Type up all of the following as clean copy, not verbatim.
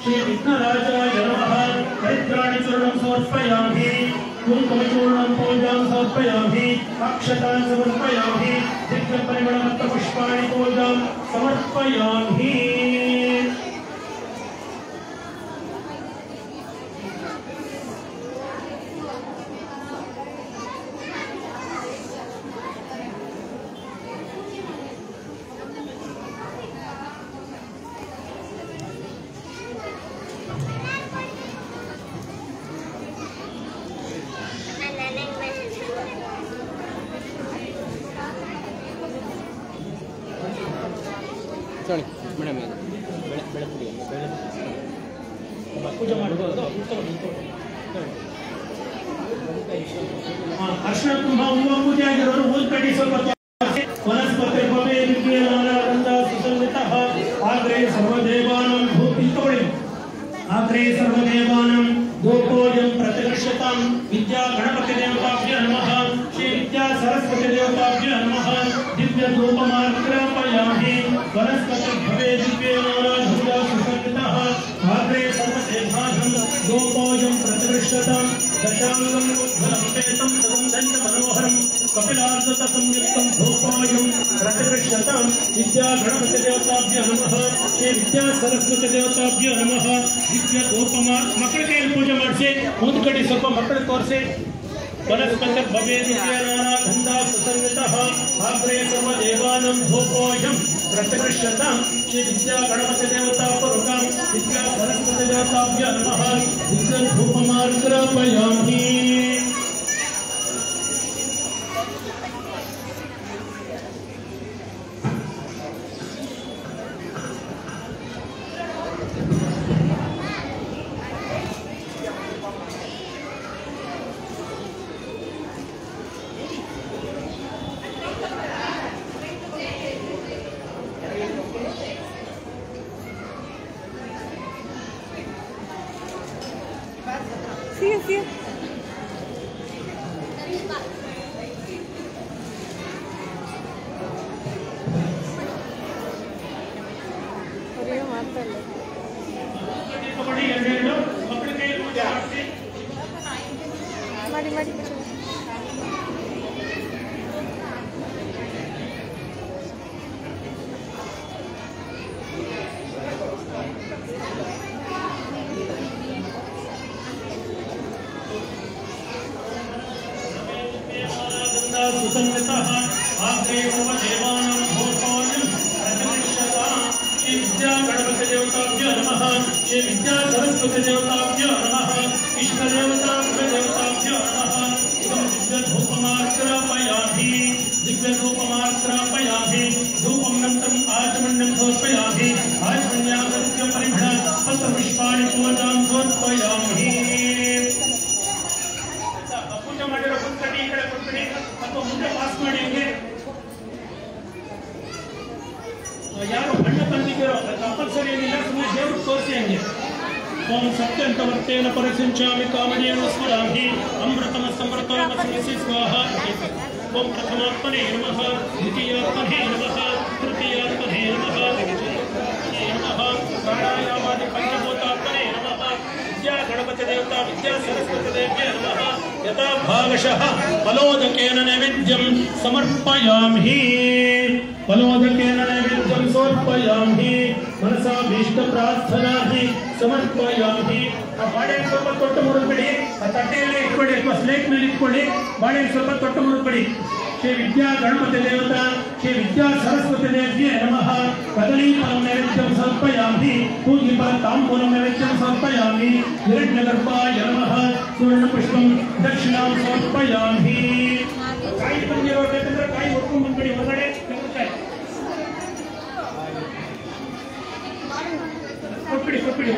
श्री विघ्नराजाय नमः हरिद्राणि चूर्णं समर्पयामि कुङ्कुमचूर्णं पूजां समर्पयामि अक्षतान् समर्पयामि दिव्यपरिमलमत्तपुष्पाणि पूजां समर्पयामि पूजा अर्शना कुंभ पूजा ऊदकड़ी वनस्पति आग्रे सर्वदेवानां गोपोयं प्रतिगृह्यतां विद्या गणपति देवताभ्यो नमः श्री विद्या सरस्वती देवताभ्यो नमः दिव्य धूपमार्पयामि वनस्पति भवे दिव्येनाराधना सुसंगतः आग्रे सर्वदेवानां गोपोयं प्रतिगृह्यतां दशांगं उज्ज्वलपेतं सुगन्धं मनोहरं कपिलार्धत संयुक्तं धूपोयं प्रतिगृह्यतां विद्या गणपति देवताभ्यो नमः श्री विद्या सरस्वती देवताभ्यो नमः दिव्य धूपमा मಕ್ಕಳ ಕೈಯಲ್ಲಿ पूजा ಮಾಡಿಸಿ ऊदकड़ी ಸ್ವಲ್ಪ ಮಕ್ಕಳಿಗೆ ತೋರಿಸಿ वनस्पति भवे दिव्यनाराधना सुसंगतः आग्रे सर्वदेवानां धूपोयं प्रतिगृह्यतां श्री विद्या गणपति देवतापरुकां विद्या सरस्वती देवताभ्यो नमः दिव्य धूपमार्पयामि सुसंगतः आग्रे सर्वदेवानां धूपोयं प्रतिगृह्यतां श्री विद्या गणपति देवताभ्यो नमः श्री विद्या सरस्वती देवताभ्यो नमः इष्टदेवताभ्यो नमः इदं दिव्यधूपमार्पयामि धूपमनन्तरम् आचमन्यं समर्पयामि आचमन्यामस्य परिमळ पत्रपुष्पाणि पूजां समर्पयामि पूजा ಮಾಡಿರೋ ಪುಸ್ತಕ ಈ ಕಡೆ ಕೊಡ್ತೀನಿ ಅಥವಾ ಮುಂದೆ ಪಾಸ್ ಮಾಡಿ ಹಂಗೆ ಯಾರು ಹಣ್ಣು ತಂದಿದ್ದೀರೋ ಕಂಪಲ್ಸರಿ ಏನಿಲ್ಲ ಸುಮ್ಮನೆ ದೇವ್ರಿಗೆ ತೋರಿಸಿ ಹಂಗೆ ಓಂ ಸತ್ಯಂತವರ್ತೇನ ಪರಿಸಿಂಚಾಮಿ ಕಾಮನೇನ ಸ್ಮರಾಮಿ ಅಮೃತಮಸ್ತಮೃತೋಮಸಿ ಸ್ವಾಹ ಓಂ ಪ್ರಥಮಾತ್ಮನೇ ನಮಃ ದ್ವಿತೀಯಾತ್ಮನೇ ನಮಃ ತೃತೀಯಾತ್ಮನೇ ನಮಃ ಪ್ರಾಣಾಯಾಮಾದಿ ಪಂಚಭೂತಾತ್ಮನೇ ನಮಃ विद्या गणपति देवता विद्या सरस्वती देव्यै नमः यथा भागशः फलोदकेन नैवेद्यं समर्पयामि मनसा भीष्ट प्रार्थनाहि समर्पयामि बाಳೆಹಣ್ಣು ಸ್ವಲ್ಪ ತೊಟ್ಟು ಮುರಿದ್ಬಿಡಿ ತಟ್ಟೆಯಲ್ಲಿ ಇಟ್ಕೊಳ್ಳಿ ಅಥವಾ ಸ್ಲೇಟ್ ಮೇಲೆ ಇಟ್ಕೊಳ್ಳಿ ಬಾಳೆಹಣ್ಣು ಸ್ವಲ್ಪ ತೊಟ್ಟು ಮುರಿದ್ಬಿಡಿ श्री विद्या गणपति देवता श्री विद्या सरस्वती देव्यै नमः कदलीफलं नैवेद्यं समर्पयामि पूज्यफलं ताम्बूलं नैवेद्यं समर्पयामि हिरण्यगर्भाय नमः सुवर्णपुष्पं दक्षिणां समर्पयामि काई ಬಂದಿರೋ ಬೇಕಂದ್ರೆ ಕಾಯಿ ಹೊಡ್ಕೊಂಡು ಬಂದ್ಬಿಡಿ ಹೊರಗಡೆ ಕೊಟ್ಬಿಡಿ ಕೊಟ್ಬಿಡಿ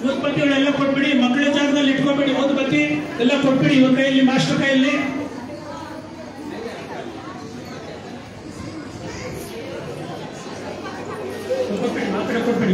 ಓದ್ಬತ್ತಿಗಳೆಲ್ಲ ಕೊಟ್ಬಿಡಿ ಮಕ್ಕಳ ಜಾಗದಲ್ಲಿ ಇಟ್ಕೋಬೇಡಿ ಓದ್ಬತ್ತಿ ಎಲ್ಲ ಕೊಟ್ಬಿಡಿ ಇವ್ರ ಕೈಯಲ್ಲಿ ಮಾಸ್ಟರ್ ಕೈಯಲ್ಲಿ ಕೊಟ್ಬಿಡಿ, ಆ ಕಡೆ ಕೊಟ್ಬಿಡಿ.